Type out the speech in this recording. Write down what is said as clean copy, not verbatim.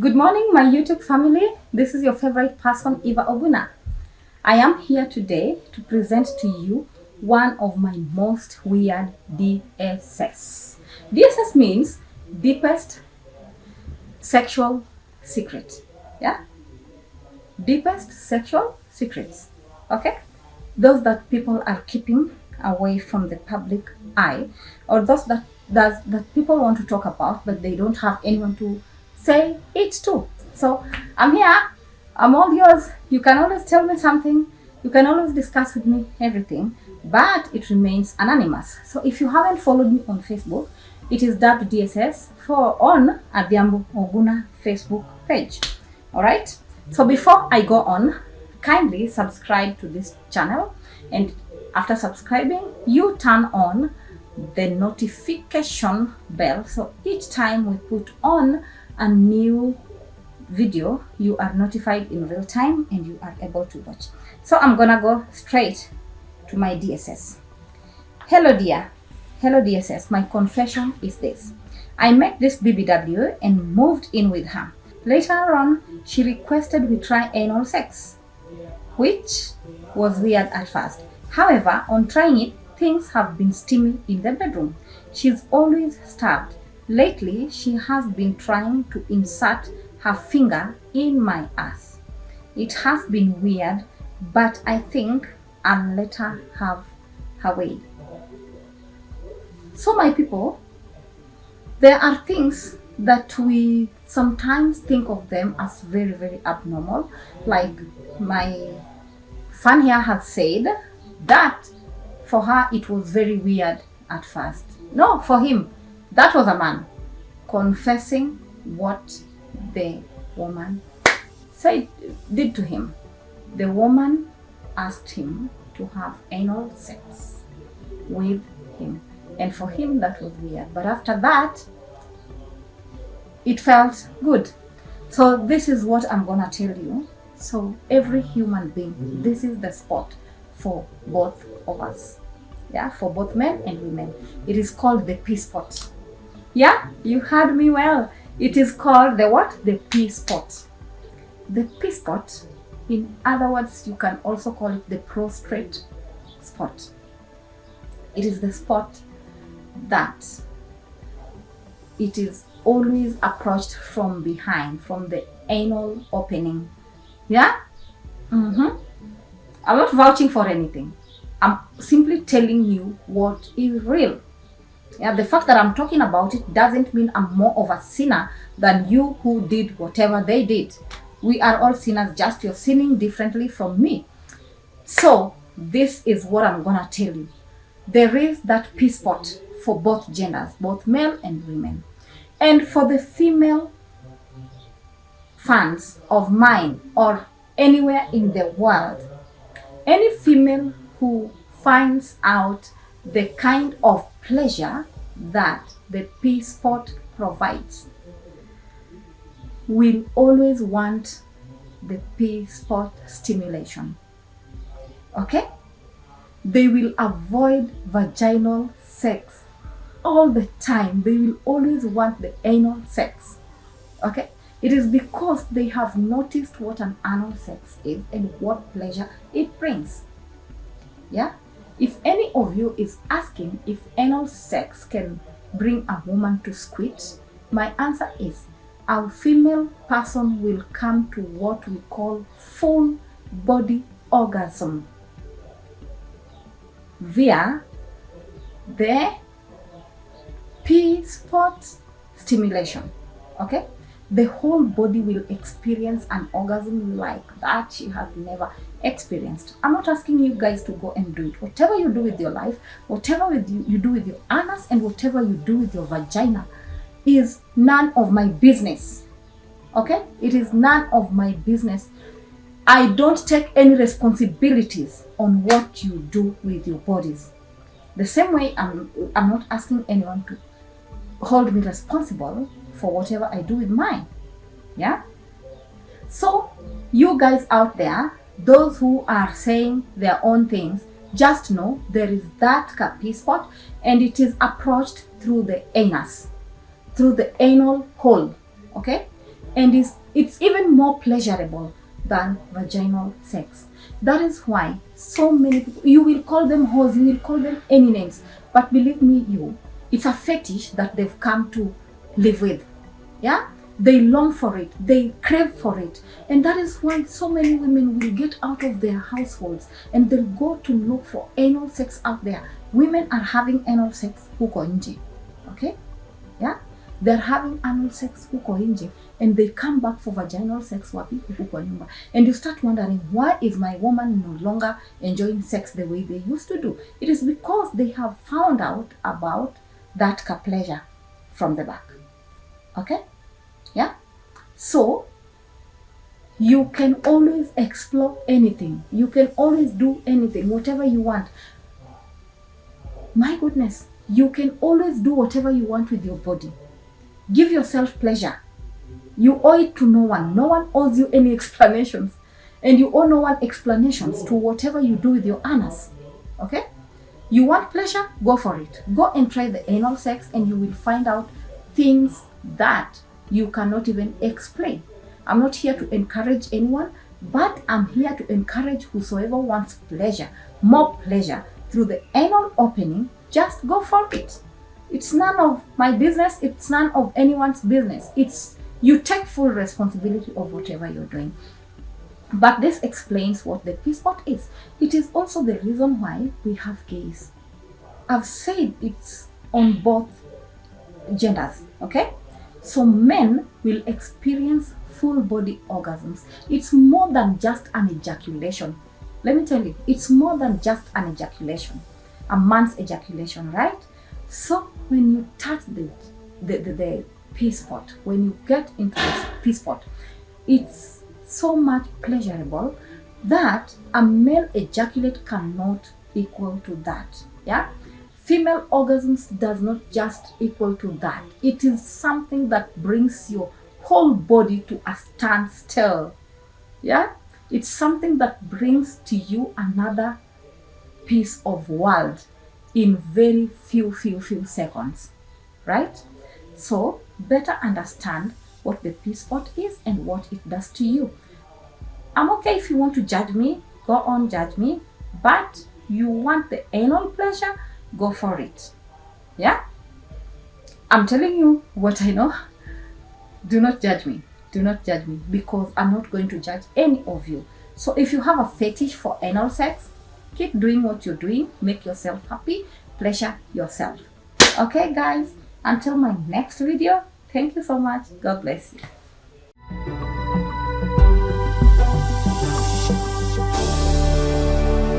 Good morning, my YouTube family. This is your favorite person, Eva Oguna. I am here today to present to you one of my most weird DSS. DSS means deepest sexual secret. Yeah? Deepest sexual secrets. Okay? Those that people are keeping away from the public eye, or those that people want to talk about but they don't have anyone to say it to. So I'm here, I'm all yours. You can always tell me something, you can always discuss with me everything, but it remains anonymous. So if you haven't followed me on Facebook, it is dubbed DSS for on Adhiambo Oguna Facebook page. All right, so before I go on, kindly subscribe to this channel, and after subscribing you turn on the notification bell, so each time we put on a new video you are notified in real time and you are able to watch. So I'm gonna go straight to my DSS. Hello dear, hello DSS. My confession is this: I met this BBW and moved in with her. Later on she requested we try anal sex, which was weird at first. However, on trying it, things have been steamy in the bedroom. She's always starved. Lately, she has been trying to insert her finger in my ass. It has been weird, but I think I'll let her have her way. So my people, there are things that we sometimes think of them as very, very abnormal. Like my fan here has said that for her it was very weird at first. No, for him, that was a man confessing what the woman did to him. The woman asked him to have anal sex with him, and for him that was weird. But after that, it felt good. So this is what I'm gonna tell you. So every human being, this is the spot for both of us. Yeah, for both men and women. It is called the P spot. Yeah, you heard me well. It is called the what? The P spot. The P spot, in other words, you can also call it the prostrate spot. It is the spot that it is always approached from behind, from the anal opening. Yeah? I'm not vouching for anything. I'm simply telling you what is real. Yeah, the fact that I'm talking about it doesn't mean I'm more of a sinner than you who did whatever they did. We are all sinners, just you're sinning differently from me. So this is what I'm gonna tell you. There is that P spot for both genders, both male and women. And for the female fans of mine or anywhere in the world, any female who finds out the kind of pleasure that the P spot provides will always want the P spot stimulation. Okay? They will avoid vaginal sex all the time. They will always want the anal sex. Okay? It is because they have noticed what an anal sex is and what pleasure it brings. Yeah? If any of you is asking if anal sex can bring a woman to squeak, my answer is a female person will come to what we call full body orgasm via the P spot stimulation. Okay? The whole body will experience an orgasm like that she has never experienced. I'm not asking you guys to go and do it. Whatever you do with your life, whatever you do with your anus, and whatever you do with your vagina is none of my business. Okay? It is none of my business. I don't take any responsibilities on what you do with your bodies. The same way I'm not asking anyone to hold me responsible for whatever I do with mine. Yeah? So you guys out there, those who are saying their own things, just know there is that P spot, and it is approached through the anus, through the anal hole. Okay? and it's even more pleasurable than vaginal sex. That is why so many people, you will call them whores, you will call them any names, but believe me, it's a fetish that they've come to live with. Yeah, they long for it, they crave for it, and that is why so many women will get out of their households and they'll go to look for anal sex out there. Women are having anal sex huko nje. Okay, yeah, they're having anal sex huko nje, and they come back for vaginal sex wapi? Huku kwa nyumba. And you start wondering, why is my woman no longer enjoying sex the way they used to do? It is because they have found out about that pleasure from the back. Okay, yeah, so you can always explore anything, you can always do anything, whatever you want. My goodness, you can always do whatever you want with your body. Give yourself pleasure. You owe it to no one. No one owes you any explanations. And you owe no one explanations to whatever you do with your anus. Okay? You want pleasure? Go for it. Go and try the anal sex and you will find out things that you cannot even explain. I'm not here to encourage anyone, but I'm here to encourage whosoever wants pleasure, more pleasure through the anal opening. Just go for it. It's none of my business. It's none of anyone's business. You take full responsibility of whatever you're doing. But this explains what the P-spot is. It is also the reason why we have gays. I've said it's on both genders, okay? So men will experience full body orgasms. It's more than just an ejaculation. Let me tell you, it's more than just an ejaculation. A man's ejaculation, right? So when you touch the P-spot, when you get into this P-spot, it's so much pleasurable that a male ejaculate cannot equal to that. Yeah, female orgasms does not just equal to that. It is something that brings your whole body to a standstill. Yeah, it's something that brings to you another piece of world in very few seconds, right? So better understand what the P-spot is and what it does to you. I'm okay if you want to judge me, go on, judge me, but you want the anal pleasure, go for it. Yeah, I'm telling you what I know. Do not judge me, do not judge me, because I'm not going to judge any of you. So if you have a fetish for anal sex, keep doing what you're doing, make yourself happy, pleasure yourself. Okay guys, until my next video, thank you so much. God bless you.